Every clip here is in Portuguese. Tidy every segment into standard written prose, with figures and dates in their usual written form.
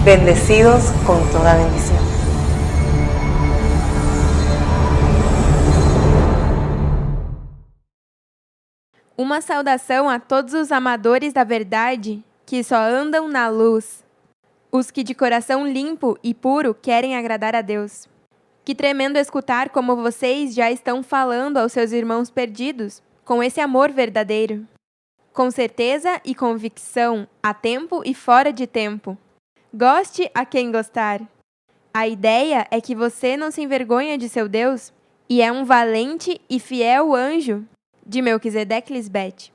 bendecidos con toda bendición. Uma saudação a todos os amadores da verdade que só andam na luz, os que de coração limpo e puro querem agradar a Deus. Que tremendo escutar como vocês já estão falando aos seus irmãos perdidos, com esse amor verdadeiro. Com certeza e convicção, a tempo e fora de tempo. Goste a quem gostar. A ideia é que você não se envergonha de seu Deus e é um valente e fiel anjo de Melquisedeque Lisbete.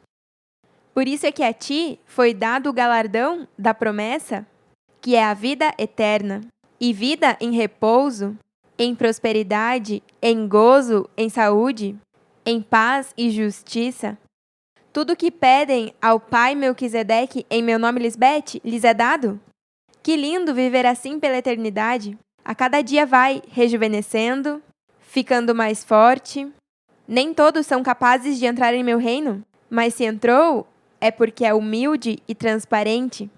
Por isso é que a ti foi dado o galardão da promessa, que é a vida eterna, e vida em repouso, em prosperidade, em gozo, em saúde, em paz e justiça. Tudo que pedem ao Pai Melquisedeque em meu nome Lisbete, lhes é dado. Que lindo viver assim pela eternidade. A cada dia vai rejuvenescendo, ficando mais forte. Nem todos são capazes de entrar em meu reino, mas se entrou, é porque é humilde e transparente.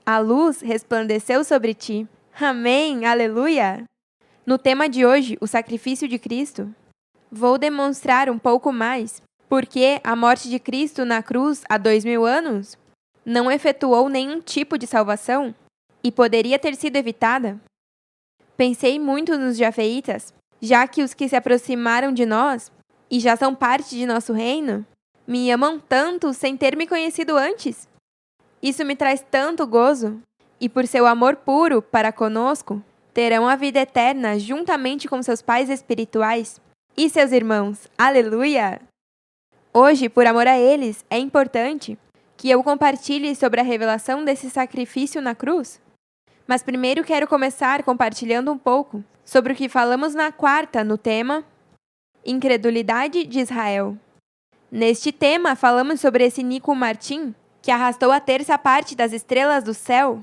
A luz resplandeceu sobre ti. Amém, aleluia! No tema de hoje, o sacrifício de Cristo, vou demonstrar um pouco mais porque a morte de Cristo na cruz há 2000 anos não efetuou nenhum tipo de salvação e poderia ter sido evitada. Pensei muito nos jafeitas, já que os que se aproximaram de nós e já são parte de nosso reino, me amam tanto sem ter me conhecido antes. Isso me traz tanto gozo, e por seu amor puro para conosco, terão a vida eterna juntamente com seus pais espirituais e seus irmãos. Aleluia! Hoje, por amor a eles, é importante que eu compartilhe sobre a revelação desse sacrifício na cruz. Mas primeiro quero começar compartilhando um pouco sobre o que falamos na quarta no tema Incredulidade de Israel. Neste tema, falamos sobre esse Nico Martim, que arrastou a terça parte das estrelas do céu.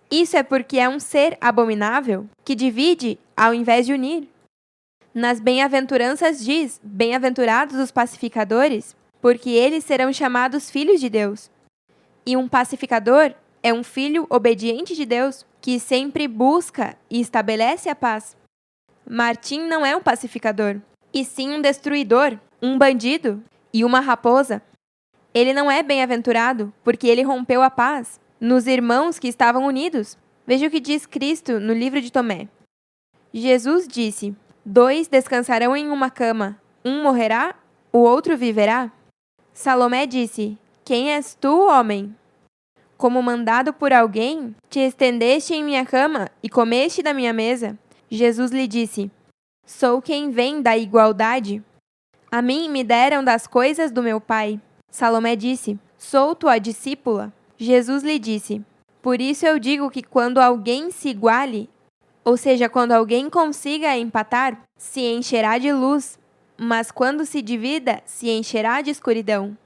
Isso é porque é um ser abominável, que divide ao invés de unir. Nas bem-aventuranças diz, bem-aventurados os pacificadores, porque eles serão chamados filhos de Deus. E um pacificador é um filho obediente de Deus, que sempre busca e estabelece a paz. Martim não é um pacificador, e sim um destruidor, um bandido e uma raposa. Ele não é bem-aventurado, porque ele rompeu a paz nos irmãos que estavam unidos. Veja o que diz Cristo no livro de Tomé. Jesus disse: 2 descansarão em uma cama, um morrerá, o outro viverá. Salomé disse: Quem és tu, homem? Como mandado por alguém, te estendeste em minha cama e comeste da minha mesa. Jesus lhe disse: Sou quem vem da igualdade. A mim me deram das coisas do meu Pai. Salomé disse: Sou tua discípula. Jesus lhe disse: Por isso eu digo que quando alguém se iguale, ou seja, quando alguém consiga empatar, se encherá de luz, mas quando se divida, se encherá de escuridão.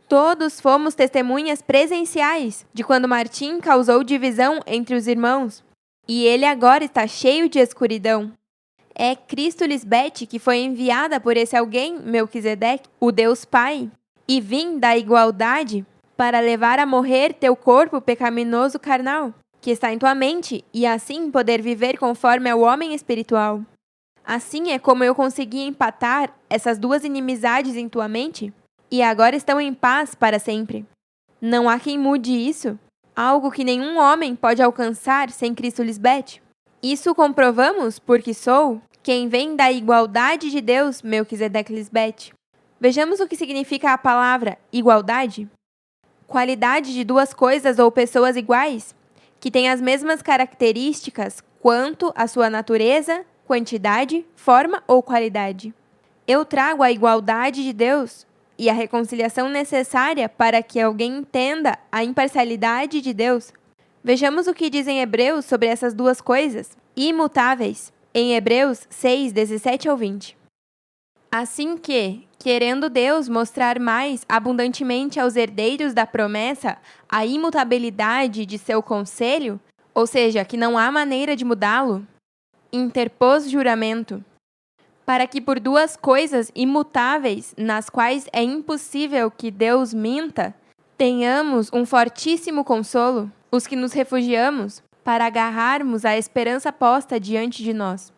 Todos fomos testemunhas presenciais de quando Martim causou divisão entre os irmãos, e ele agora está cheio de escuridão. É Cristo Lisbete que foi enviada por esse alguém, Melquisedeque, o Deus Pai, e vim da igualdade para levar a morrer teu corpo pecaminoso carnal, que está em tua mente, e assim poder viver conforme ao homem espiritual. Assim é como eu consegui empatar essas duas inimizades em tua mente, e agora estão em paz para sempre. Não há quem mude isso, algo que nenhum homem pode alcançar sem Cristo Lisbete. Isso comprovamos porque sou quem vem da igualdade de Deus, Melquisedeque Lisbete. Vejamos o que significa a palavra igualdade. Qualidade de duas coisas ou pessoas iguais, que têm as mesmas características quanto a sua natureza, quantidade, forma ou qualidade. Eu trago a igualdade de Deus e a reconciliação necessária para que alguém entenda a imparcialidade de Deus. Vejamos o que diz em Hebreus sobre essas duas coisas, imutáveis, em Hebreus 6, 17 ao 20. Assim que, querendo Deus mostrar mais abundantemente aos herdeiros da promessa a imutabilidade de seu conselho, ou seja, que não há maneira de mudá-lo, interpôs juramento, para que por duas coisas imutáveis, nas quais é impossível que Deus minta, tenhamos um fortíssimo consolo, os que nos refugiamos, para agarrarmos a esperança posta diante de nós.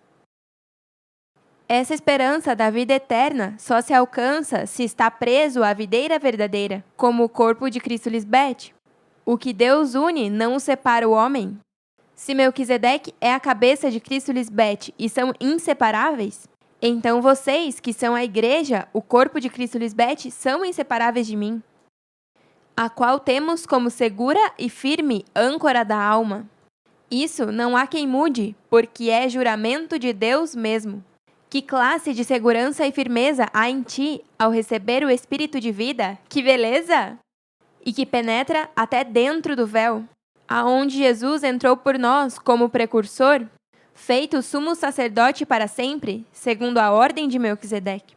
Essa esperança da vida eterna só se alcança se está preso à videira verdadeira, como o corpo de Cristo Lisbete. O que Deus une não o separa o homem. Se Melquisedeque é a cabeça de Cristo Lisbete e são inseparáveis, então vocês, que são a igreja, o corpo de Cristo Lisbete, são inseparáveis de mim, a qual temos como segura e firme âncora da alma. Isso não há quem mude, porque é juramento de Deus mesmo. Que classe de segurança e firmeza há em ti ao receber o Espírito de vida? Que beleza! E que penetra até dentro do véu, aonde Jesus entrou por nós como precursor, feito sumo sacerdote para sempre, segundo a ordem de Melquisedeque.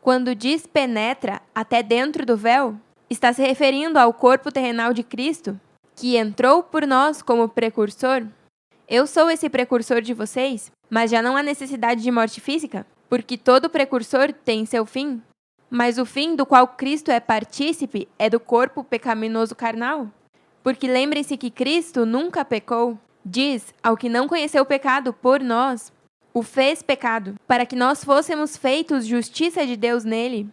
Quando diz penetra até dentro do véu, está se referindo ao corpo terrenal de Cristo, que entrou por nós como precursor. Eu sou esse precursor de vocês, mas já não há necessidade de morte física, porque todo precursor tem seu fim. Mas o fim do qual Cristo é partícipe é do corpo pecaminoso carnal. Porque lembrem-se que Cristo nunca pecou. Diz ao que não conheceu o pecado por nós, o fez pecado, para que nós fôssemos feitos justiça de Deus nele.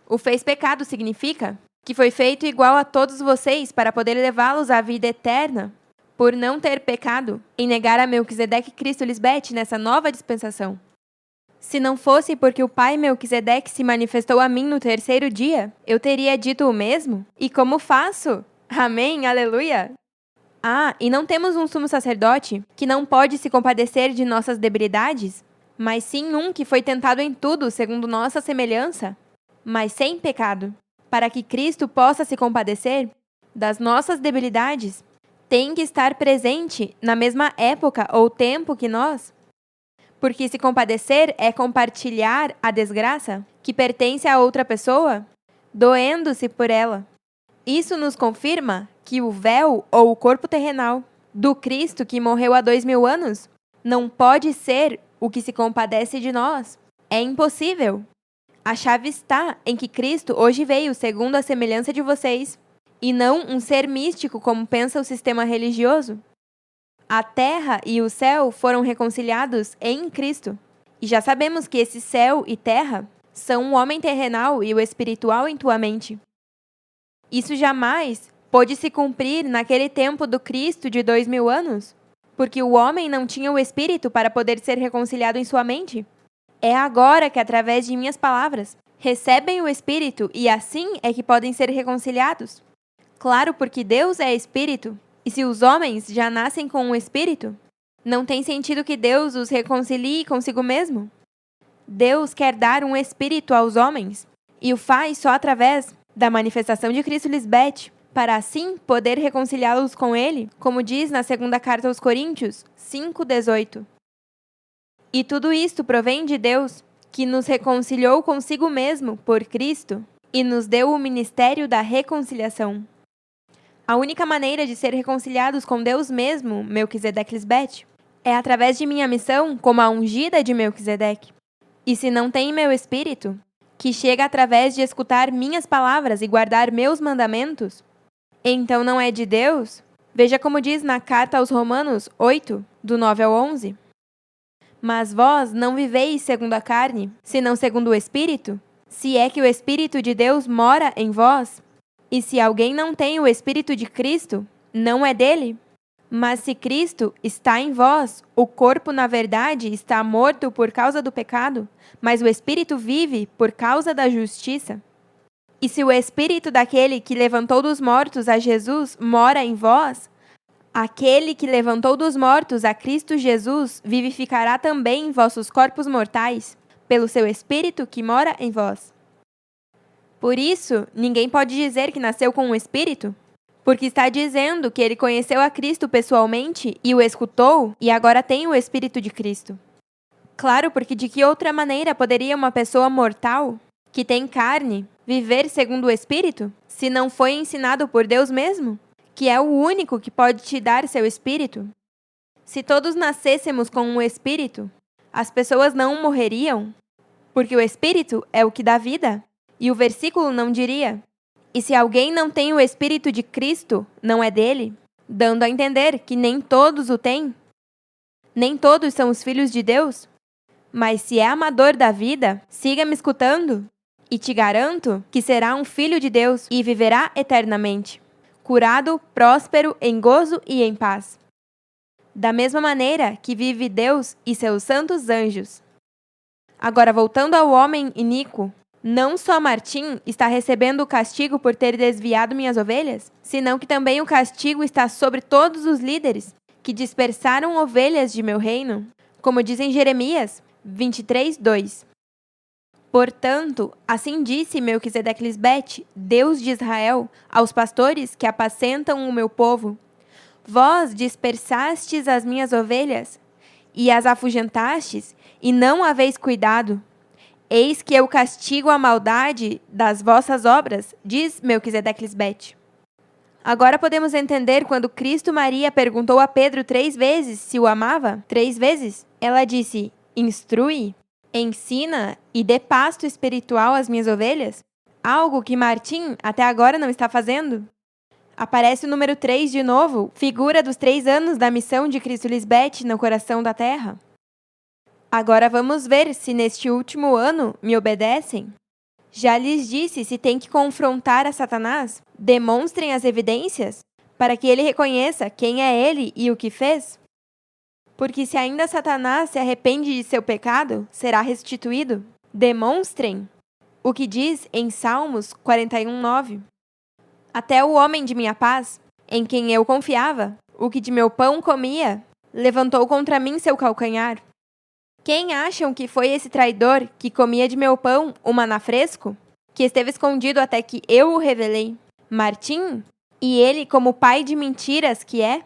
O fez pecado significa que foi feito igual a todos vocês para poder levá-los à vida eterna, por não ter pecado, em negar a Melquisedeque Cristo Lisbete nessa nova dispensação. Se não fosse porque o pai Melquisedeque se manifestou a mim no terceiro dia, eu teria dito o mesmo? E como faço? Amém, aleluia! Ah, e não temos um sumo sacerdote que não pode se compadecer de nossas debilidades, mas sim um que foi tentado em tudo segundo nossa semelhança, mas sem pecado, para que Cristo possa se compadecer das nossas debilidades. Tem que estar presente na mesma época ou tempo que nós, porque se compadecer é compartilhar a desgraça que pertence a outra pessoa, doendo-se por ela. Isso nos confirma que o véu ou o corpo terrenal do Cristo que morreu há 2000 anos não pode ser o que se compadece de nós. É impossível. A chave está em que Cristo hoje veio segundo a semelhança de vocês, e não um ser místico como pensa o sistema religioso. A terra e o céu foram reconciliados em Cristo. E já sabemos que esse céu e terra são o homem terrenal e o espiritual em tua mente. Isso jamais pôde se cumprir naquele tempo do Cristo de 2000 anos, porque o homem não tinha o espírito para poder ser reconciliado em sua mente. É agora que, através de minhas palavras, recebem o espírito e assim é que podem ser reconciliados. Claro, porque Deus é espírito, e se os homens já nascem com um espírito, não tem sentido que Deus os reconcilie consigo mesmo. Deus quer dar um espírito aos homens, e o faz só através da manifestação de Cristo Lisbete, para assim poder reconciliá-los com Ele, como diz na segunda carta aos Coríntios 5:18. E tudo isto provém de Deus, que nos reconciliou consigo mesmo por Cristo, e nos deu o ministério da reconciliação. A única maneira de ser reconciliados com Deus mesmo, Melquisedeque Lisbete, é através de minha missão como a ungida de Melquisedeque. E se não tem meu espírito, que chega através de escutar minhas palavras e guardar meus mandamentos, então não é de Deus? Veja como diz na carta aos Romanos 8, do 9 ao 11. Mas vós não viveis segundo a carne, senão segundo o Espírito, se é que o Espírito de Deus mora em vós. E se alguém não tem o Espírito de Cristo, não é dele. Mas se Cristo está em vós, o corpo, na verdade, está morto por causa do pecado, mas o Espírito vive por causa da justiça. E se o Espírito daquele que levantou dos mortos a Jesus mora em vós, aquele que levantou dos mortos a Cristo Jesus vivificará também vossos corpos mortais, pelo seu Espírito que mora em vós. Por isso, ninguém pode dizer que nasceu com um Espírito, porque está dizendo que ele conheceu a Cristo pessoalmente e o escutou e agora tem o Espírito de Cristo. Claro, porque de que outra maneira poderia uma pessoa mortal, que tem carne, viver segundo o Espírito, se não foi ensinado por Deus mesmo, que é o único que pode te dar seu Espírito? Se todos nascêssemos com um Espírito, as pessoas não morreriam, porque o Espírito é o que dá vida. E o versículo não diria: e se alguém não tem o Espírito de Cristo, não é dele? dando a entender que nem todos o têm. Nem todos são os filhos de Deus. Mas se é amador da vida, siga me escutando, e te garanto que será um filho de Deus e viverá eternamente, curado, próspero, em gozo e em paz. Da mesma maneira que vive Deus e seus santos anjos. Agora, voltando ao homem iníquo, não só Martim está recebendo o castigo por ter desviado minhas ovelhas, senão que também o castigo está sobre todos os líderes que dispersaram ovelhas de meu reino, como diz em Jeremias 23:2. Portanto, assim disse Melquisedeque-Lisbete, Deus de Israel, aos pastores que apacentam o meu povo: Vós dispersastes as minhas ovelhas, e as afugentastes, e não haveis cuidado. Eis que eu castigo a maldade das vossas obras, diz Melquisedeque-Lisbete. Agora podemos entender quando Cristo Maria perguntou a Pedro 3 vezes se o amava. 3 vezes. Ela disse: instrui, ensina e dê pasto espiritual às minhas ovelhas. Algo que Martim até agora não está fazendo. Aparece o número 3 de novo, figura dos 3 anos da missão de Cristo Lisbete no coração da terra. Agora vamos ver se neste último ano me obedecem. Já lhes disse se tem que confrontar a Satanás, demonstrem as evidências, para que ele reconheça quem é ele e o que fez. Porque se ainda Satanás se arrepende de seu pecado, será restituído. Demonstrem o que diz em Salmos 41:9. Até o homem de minha paz, em quem eu confiava, o que de meu pão comia, levantou contra mim seu calcanhar. Quem acham que foi esse traidor que comia de meu pão o maná fresco, que esteve escondido até que eu o revelei? Martim? E ele, como pai de mentiras que é,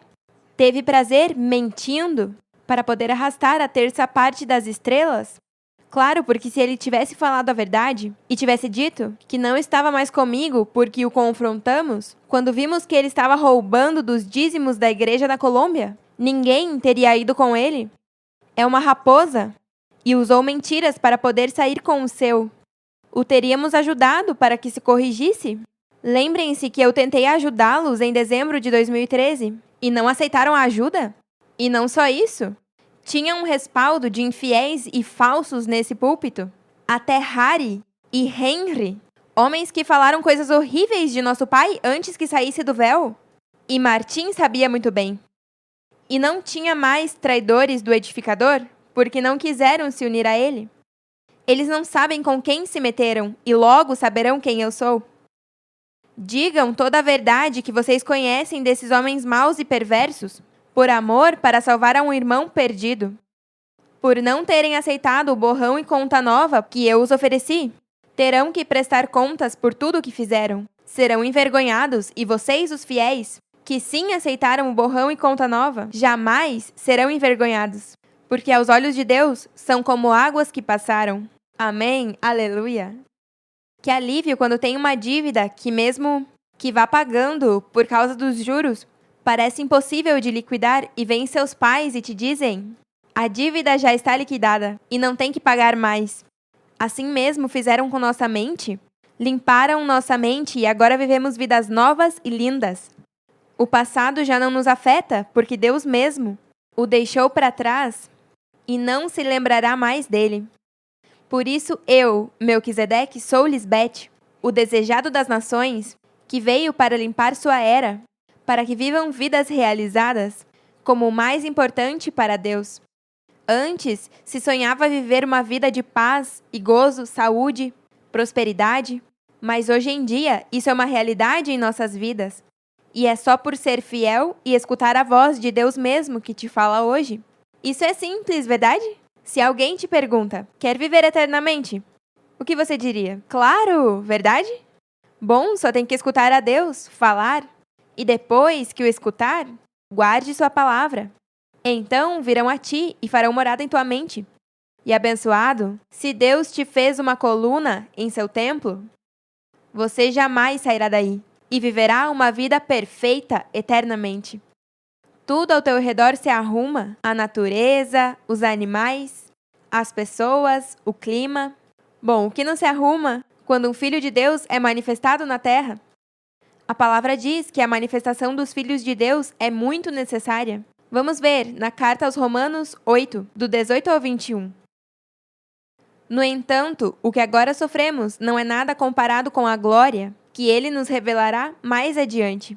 teve prazer mentindo para poder arrastar a terça parte das estrelas? Claro, porque se ele tivesse falado a verdade e tivesse dito que não estava mais comigo porque o confrontamos, quando vimos que ele estava roubando dos dízimos da igreja da Colômbia, ninguém teria ido com ele. É uma raposa e usou mentiras para poder sair com o seu. O teríamos ajudado para que se corrigisse? Lembrem-se que eu tentei ajudá-los em dezembro de 2013 e não aceitaram a ajuda? E não só isso. Tinha um respaldo de infiéis e falsos nesse púlpito. Até Harry e Henry, homens que falaram coisas horríveis de nosso pai antes que saísse do véu. E Martim sabia muito bem. E não tinha mais traidores do edificador, porque não quiseram se unir a ele. Eles não sabem com quem se meteram, e logo saberão quem eu sou. Digam toda a verdade que vocês conhecem desses homens maus e perversos, por amor para salvar a um irmão perdido. Por não terem aceitado o borrão e conta nova que eu os ofereci, terão que prestar contas por tudo o que fizeram. Serão envergonhados, e vocês, os fiéis, que sim aceitaram o borrão e conta nova, jamais serão envergonhados, porque aos olhos de Deus são como águas que passaram. Amém, aleluia. Que alívio quando tem uma dívida que mesmo que vá pagando por causa dos juros, parece impossível de liquidar e vêm seus pais e te dizem: a dívida já está liquidada e não tem que pagar mais. Assim mesmo fizeram com nossa mente, limparam nossa mente e agora vivemos vidas novas e lindas. O passado já não nos afeta, porque Deus mesmo o deixou para trás e não se lembrará mais dele. Por isso eu, Melquisedeque, sou Lisbete, o desejado das nações, que veio para limpar sua era, para que vivam vidas realizadas, como o mais importante para Deus. Antes, se sonhava viver uma vida de paz e gozo, saúde, prosperidade, mas hoje em dia isso é uma realidade em nossas vidas. E é só por ser fiel e escutar a voz de Deus mesmo que te fala hoje. Isso é simples, verdade? Se alguém te pergunta, quer viver eternamente? O que você diria? Claro, verdade? Bom, só tem que escutar a Deus, falar. E depois que o escutar, guarde sua palavra. Então virão a ti e farão morada em tua mente. E abençoado, se Deus te fez uma coluna em seu templo, você jamais sairá daí e viverá uma vida perfeita eternamente. Tudo ao teu redor se arruma, a natureza, os animais, as pessoas, o clima. Bom, o que não se arruma quando um filho de Deus é manifestado na terra? A palavra diz que a manifestação dos filhos de Deus é muito necessária. Vamos ver na carta aos Romanos 8, do 18 ao 21. No entanto, o que agora sofremos não é nada comparado com a glória que ele nos revelará mais adiante.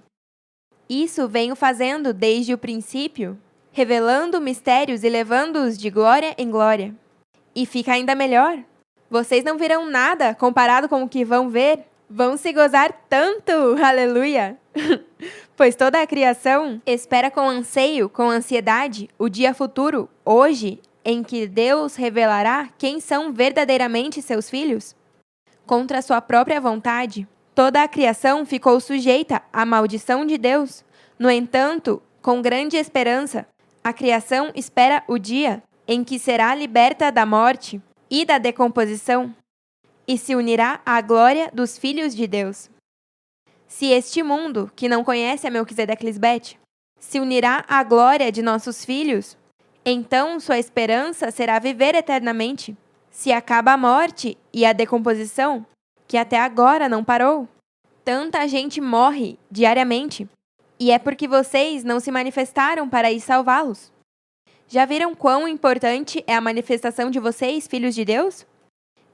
Isso venho fazendo desde o princípio, revelando mistérios e levando-os de glória em glória. E fica ainda melhor. Vocês não verão nada comparado com o que vão ver. Vão se gozar tanto! Aleluia! Pois toda a criação espera com anseio, com ansiedade, o dia futuro, hoje, em que Deus revelará quem são verdadeiramente seus filhos. Contra sua própria vontade, toda a criação ficou sujeita à maldição de Deus. No entanto, com grande esperança, a criação espera o dia em que será liberta da morte e da decomposição e se unirá à glória dos filhos de Deus. Se este mundo, que não conhece a Melquisedeque Lisbete, se unirá à glória de nossos filhos, então sua esperança será viver eternamente. Se acaba a morte e a decomposição, que até agora não parou, tanta gente morre diariamente, e é porque vocês não se manifestaram para ir salvá-los. Já viram quão importante é a manifestação de vocês, filhos de Deus?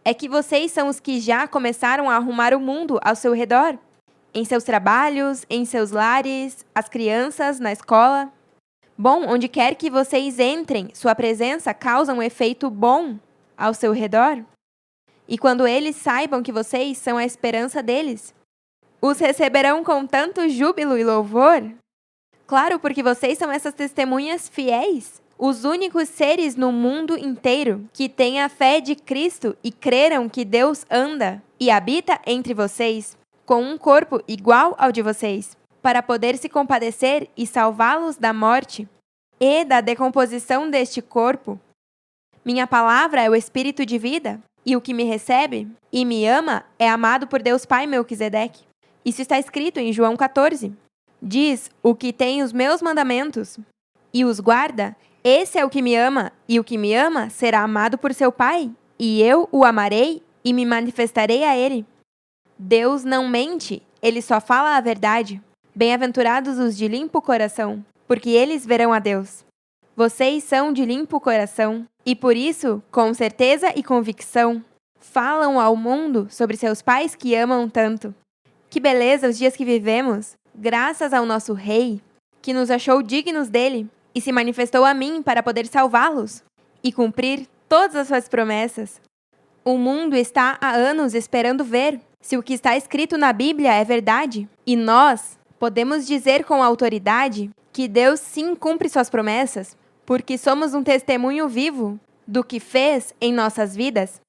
É que vocês são os que já começaram a arrumar o mundo ao seu redor, em seus trabalhos, em seus lares, as crianças, na escola. Bom, onde quer que vocês entrem, sua presença causa um efeito bom ao seu redor. E quando eles saibam que vocês são a esperança deles, os receberão com tanto júbilo e louvor. Claro, porque vocês são essas testemunhas fiéis, os únicos seres no mundo inteiro que têm a fé de Cristo e creram que Deus anda e habita entre vocês, com um corpo igual ao de vocês, para poder se compadecer e salvá-los da morte e da decomposição deste corpo. Minha palavra é o Espírito de vida, e o que me recebe e me ama é amado por Deus Pai Melquisedeque. Isso está escrito em João 14. Diz: o que tem os meus mandamentos e os guarda, esse é o que me ama, e o que me ama será amado por seu Pai, e eu o amarei e me manifestarei a ele. Deus não mente, ele só fala a verdade. Bem-aventurados os de limpo coração, porque eles verão a Deus. Vocês são de limpo coração, e por isso, com certeza e convicção, falam ao mundo sobre seus pais que amam tanto. Que beleza os dias que vivemos, graças ao nosso Rei, que nos achou dignos dele, e se manifestou a mim para poder salvá-los e cumprir todas as suas promessas. O mundo está há anos esperando ver se o que está escrito na Bíblia é verdade, e nós podemos dizer com autoridade que Deus sim cumpre suas promessas, porque somos um testemunho vivo do que fez em nossas vidas.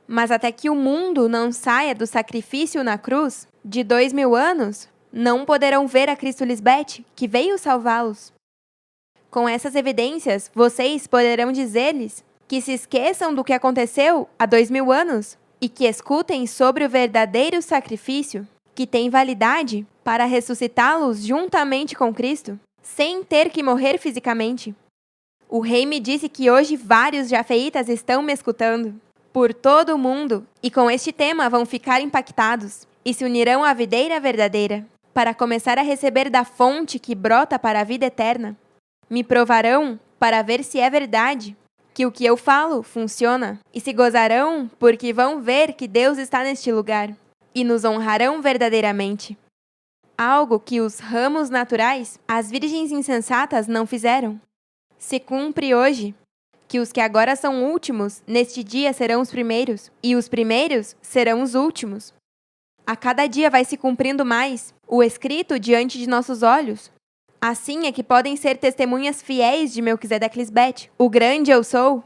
Mas até que o mundo não saia do sacrifício na cruz de 2000 anos, não poderão ver a Cristo Lisbete, que veio salvá-los. Com essas evidências, vocês poderão dizer-lhes que se esqueçam do que aconteceu há 2000 anos e que escutem sobre o verdadeiro sacrifício que tem validade para ressuscitá-los juntamente com Cristo, sem ter que morrer fisicamente. O Rei me disse que hoje vários jafeitas estão me escutando por todo o mundo e com este tema vão ficar impactados e se unirão à videira verdadeira para começar a receber da fonte que brota para a vida eterna. Me provarão para ver se é verdade que o que eu falo funciona e se gozarão porque vão ver que Deus está neste lugar e nos honrarão verdadeiramente. Algo que os ramos naturais, as virgens insensatas, não fizeram. Se cumpre hoje que os que agora são últimos, neste dia serão os primeiros, e os primeiros serão os últimos. A cada dia vai se cumprindo mais o escrito diante de nossos olhos. Assim é que podem ser testemunhas fiéis de Melquisedeque Lisbete, o grande eu sou.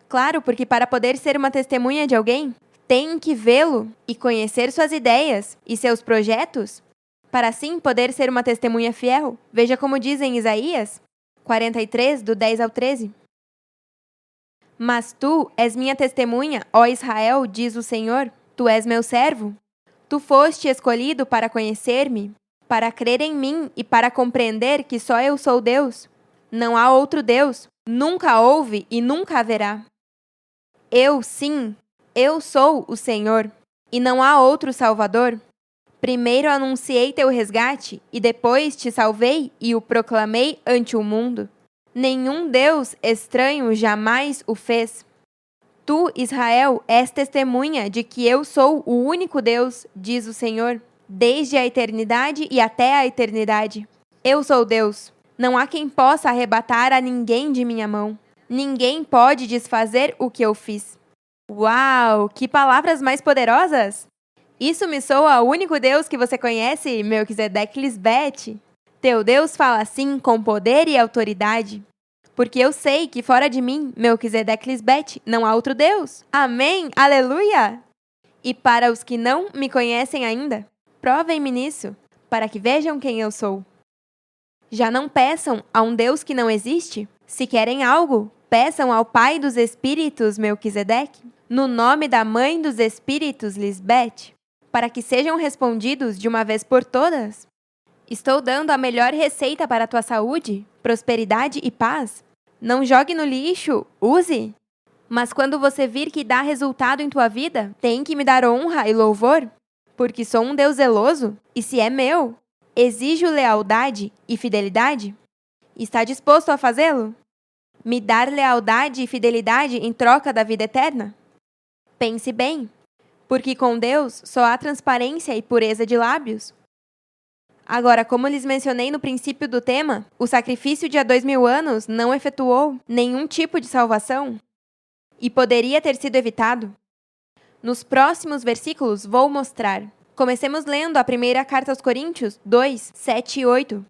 Claro, porque para poder ser uma testemunha de alguém, tem que vê-lo e conhecer suas ideias e seus projetos, para assim poder ser uma testemunha fiel. Veja como diz em Isaías 43, do 10 ao 13. Mas tu és minha testemunha, ó Israel, diz o Senhor, tu és meu servo. Tu foste escolhido para conhecer-me, para crer em mim e para compreender que só eu sou Deus. Não há outro Deus, nunca houve e nunca haverá. Eu, sim, eu sou o Senhor, e não há outro Salvador. Primeiro anunciei teu resgate, e depois te salvei e o proclamei ante o mundo. Nenhum Deus estranho jamais o fez. Tu, Israel, és testemunha de que eu sou o único Deus, diz o Senhor, desde a eternidade e até a eternidade. Eu sou Deus. Não há quem possa arrebatar a ninguém de minha mão. Ninguém pode desfazer o que eu fiz. Uau, que palavras mais poderosas! Isso me soa ao único Deus que você conhece, Melquisedeque Lisbete. Teu Deus fala assim com poder e autoridade. Porque eu sei que fora de mim, Melquisedeque Lisbete, não há outro Deus. Amém? Aleluia! E para os que não me conhecem ainda, provem-me nisso, para que vejam quem eu sou. Já não peçam a um Deus que não existe? Se querem algo, peçam ao Pai dos Espíritos, Melquisedeque, no nome da Mãe dos Espíritos, Lisbete, para que sejam respondidos de uma vez por todas. Estou dando a melhor receita para a tua saúde, prosperidade e paz. Não jogue no lixo, use. Mas quando você vir que dá resultado em tua vida, tem que me dar honra e louvor, porque sou um Deus zeloso, e se é meu, exijo lealdade e fidelidade. Está disposto a fazê-lo? Me dar lealdade e fidelidade em troca da vida eterna? Pense bem, porque com Deus só há transparência e pureza de lábios. Agora, como lhes mencionei no princípio do tema, o sacrifício de há 2000 anos não efetuou nenhum tipo de salvação e poderia ter sido evitado. Nos próximos versículos vou mostrar. Comecemos lendo a primeira carta aos Coríntios 2, 7 e 8.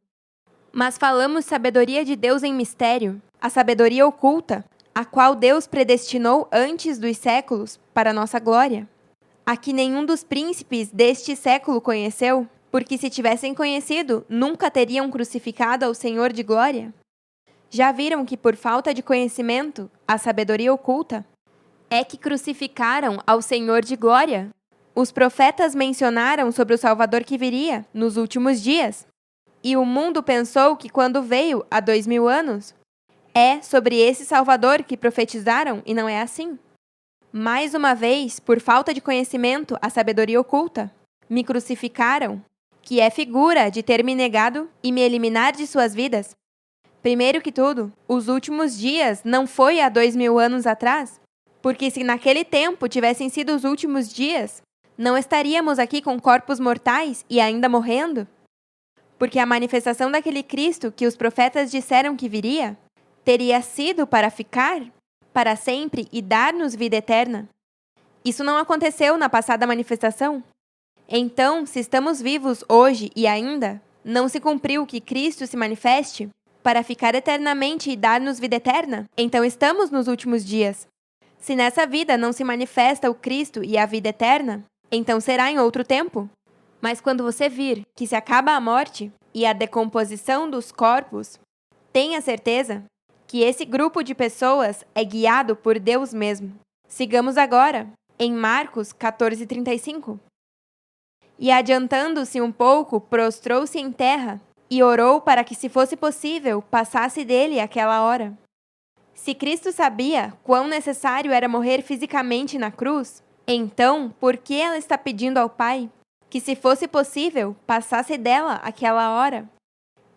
Mas falamos sabedoria de Deus em mistério, a sabedoria oculta, a qual Deus predestinou antes dos séculos para nossa glória, a que nenhum dos príncipes deste século conheceu, porque se tivessem conhecido, nunca teriam crucificado ao Senhor de glória. Já viram que por falta de conhecimento, a sabedoria oculta, é que crucificaram ao Senhor de glória? Os profetas mencionaram sobre o Salvador que viria nos últimos dias, e o mundo pensou que quando veio há 2000 anos, é sobre esse Salvador que profetizaram, e não é assim. Mais uma vez, por falta de conhecimento, a sabedoria oculta, me crucificaram, que é figura de ter me negado e me eliminar de suas vidas. Primeiro que tudo, os últimos dias não foi há 2000 anos atrás, porque se naquele tempo tivessem sido os últimos dias, não estaríamos aqui com corpos mortais e ainda morrendo. Porque a manifestação daquele Cristo que os profetas disseram que viria, teria sido para ficar, para sempre e dar-nos vida eterna. Isso não aconteceu na passada manifestação. Então, se estamos vivos hoje e ainda, não se cumpriu que Cristo se manifeste para ficar eternamente e dar-nos vida eterna? Então estamos nos últimos dias. Se nessa vida não se manifesta o Cristo e a vida eterna, então será em outro tempo. Mas quando você vir que se acaba a morte e a decomposição dos corpos, tenha certeza que esse grupo de pessoas é guiado por Deus mesmo. Sigamos agora em Marcos 14:35. E adiantando-se um pouco, prostrou-se em terra e orou para que, se fosse possível, passasse dele aquela hora. Se Cristo sabia quão necessário era morrer fisicamente na cruz, então por que ela está pedindo ao Pai que, se fosse possível, passasse dela aquela hora?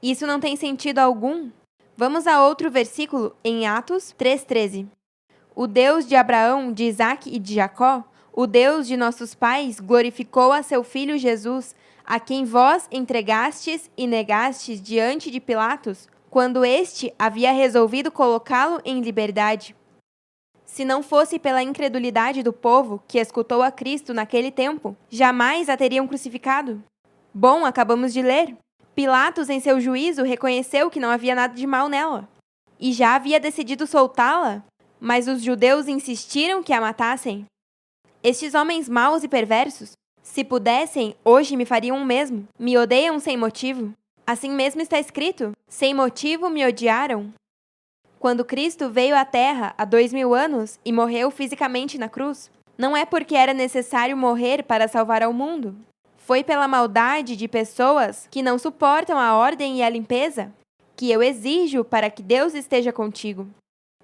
Isso não tem sentido algum. Vamos a outro versículo em Atos 3:13. O Deus de Abraão, de Isaque e de Jacó, o Deus de nossos pais, glorificou a seu Filho Jesus, a quem vós entregastes e negastes diante de Pilatos, quando este havia resolvido colocá-lo em liberdade. Se não fosse pela incredulidade do povo que escutou a Cristo naquele tempo, jamais a teriam crucificado. Bom, acabamos de ler. Pilatos, em seu juízo, reconheceu que não havia nada de mal nela, e já havia decidido soltá-la, mas os judeus insistiram que a matassem. Estes homens maus e perversos, se pudessem, hoje me fariam o mesmo. Me odeiam sem motivo. Assim mesmo está escrito: sem motivo me odiaram. Quando Cristo veio à Terra há 2000 anos e morreu fisicamente na cruz, não é porque era necessário morrer para salvar ao mundo. Foi pela maldade de pessoas que não suportam a ordem e a limpeza que eu exijo para que Deus esteja contigo.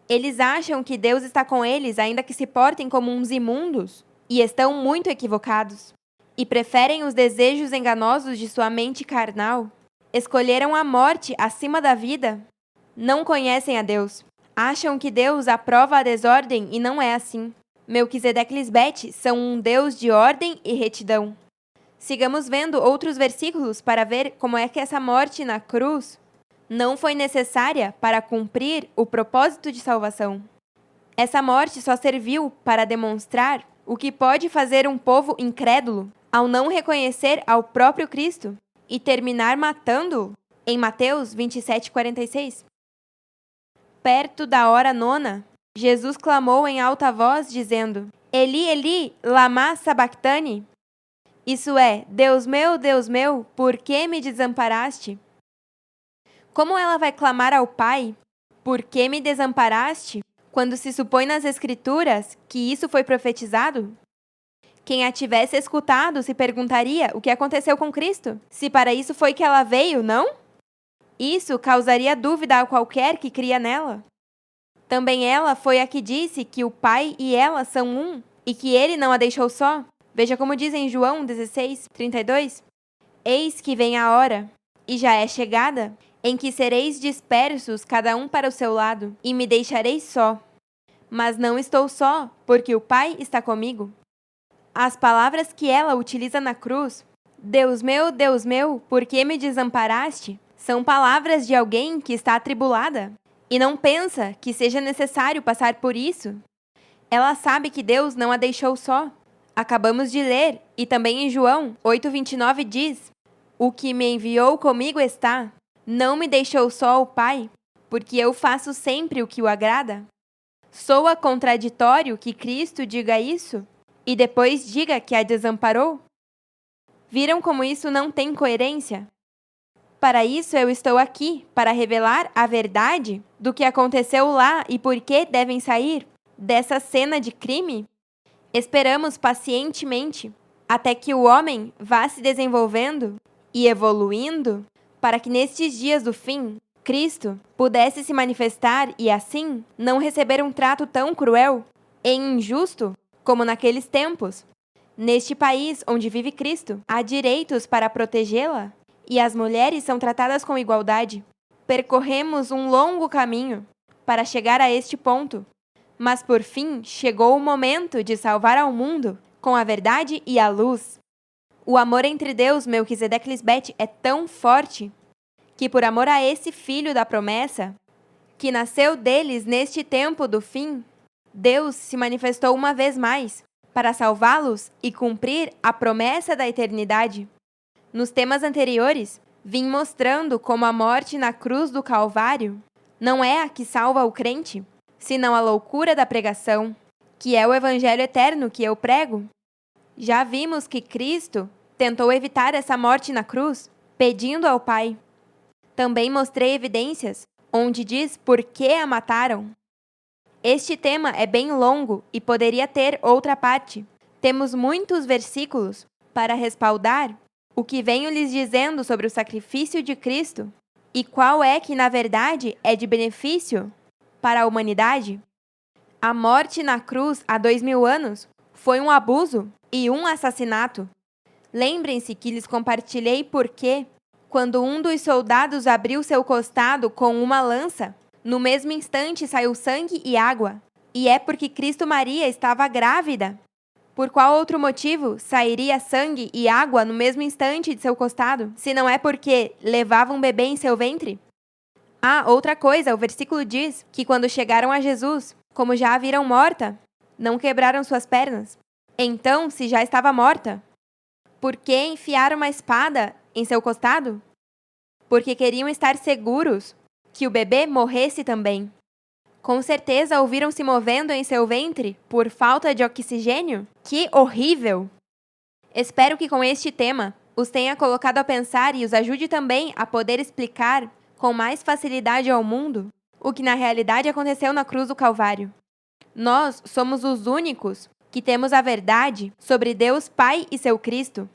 Eles acham que Deus está com eles, ainda que se portem como uns imundos, e estão muito equivocados. e preferem os desejos enganosos de sua mente carnal, escolheram a morte acima da vida, não conhecem a Deus. Acham que Deus aprova a desordem e não é assim. Melquisedeque e Lisbete são um Deus de ordem e retidão. Sigamos vendo outros versículos para ver como é que essa morte na cruz não foi necessária para cumprir o propósito de salvação. Essa morte só serviu para demonstrar o que pode fazer um povo incrédulo ao não reconhecer ao próprio Cristo e terminar matando-o, em Mateus 27:46. Perto da hora nona, Jesus clamou em alta voz, dizendo: Eli, Eli, lama sabachthani? Isso é, Deus meu, por que me desamparaste? Como ela vai clamar ao Pai, por que me desamparaste, quando se supõe nas Escrituras que isso foi profetizado? Quem a tivesse escutado se perguntaria o que aconteceu com Cristo, se para isso foi que ela veio, não? Isso causaria dúvida a qualquer que cria nela. Também ela foi a que disse que o Pai e ela são um, e que ele não a deixou só. Veja como diz em João 16:32. Eis que vem a hora, e já é chegada, em que sereis dispersos cada um para o seu lado, e me deixareis só. Mas não estou só, porque o Pai está comigo. As palavras que ela utiliza na cruz, Deus meu, por que me desamparaste? São palavras de alguém que está atribulada e não pensa que seja necessário passar por isso. Ela sabe que Deus não a deixou só. Acabamos de ler, e também em João 8:29 diz: O que me enviou comigo está, não me deixou só o Pai, porque eu faço sempre o que o agrada. Soa contraditório que Cristo diga isso e depois diga que a desamparou? Viram como isso não tem coerência? Para isso eu estou aqui, para revelar a verdade do que aconteceu lá e por que devem sair dessa cena de crime. Esperamos pacientemente até que o homem vá se desenvolvendo e evoluindo para que nestes dias do fim, Cristo pudesse se manifestar e assim não receber um trato tão cruel e injusto como naqueles tempos. Neste país onde vive Cristo, há direitos para protegê-la e as mulheres são tratadas com igualdade. Percorremos um longo caminho para chegar a este ponto, mas por fim chegou o momento de salvar ao mundo com a verdade e a luz. O amor entre Deus, Melquisedeque e Lisbete é tão forte que por amor a esse filho da promessa, que nasceu deles neste tempo do fim, Deus se manifestou uma vez mais para salvá-los e cumprir a promessa da eternidade. Nos temas anteriores, vim mostrando como a morte na cruz do Calvário não é a que salva o crente, senão a loucura da pregação, que é o evangelho eterno que eu prego. Já vimos que Cristo tentou evitar essa morte na cruz, pedindo ao Pai. Também mostrei evidências onde diz por que a mataram. Este tema é bem longo e poderia ter outra parte. Temos muitos versículos para respaldar o que venho lhes dizendo sobre o sacrifício de Cristo e qual é que, na verdade, é de benefício para a humanidade. A morte na cruz há 2000 anos foi um abuso e um assassinato. Lembrem-se que lhes compartilhei porque, quando um dos soldados abriu seu costado com uma lança, no mesmo instante saiu sangue e água. E é porque Cristo Maria estava grávida. Por qual outro motivo sairia sangue e água no mesmo instante de seu costado, se não é porque levava um bebê em seu ventre? Ah, outra coisa, o versículo diz que quando chegaram a Jesus, como já a viram morta, não quebraram suas pernas. Então, se já estava morta, por que enfiaram uma espada em seu costado? Porque queriam estar seguros que o bebê morresse também. Com certeza ouviram se movendo em seu ventre por falta de oxigênio? Que horrível! Espero que com este tema os tenha colocado a pensar e os ajude também a poder explicar com mais facilidade ao mundo o que na realidade aconteceu na cruz do Calvário. Nós somos os únicos que temos a verdade sobre Deus Pai e seu Cristo.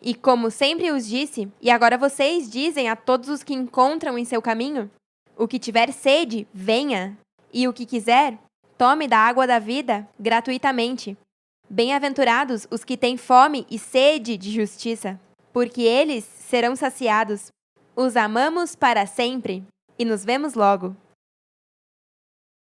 E como sempre os disse, e agora vocês dizem a todos os que encontram em seu caminho, o que tiver sede, venha. E o que quiser, tome da água da vida gratuitamente. Bem-aventurados os que têm fome e sede de justiça, porque eles serão saciados. Os amamos para sempre e nos vemos logo.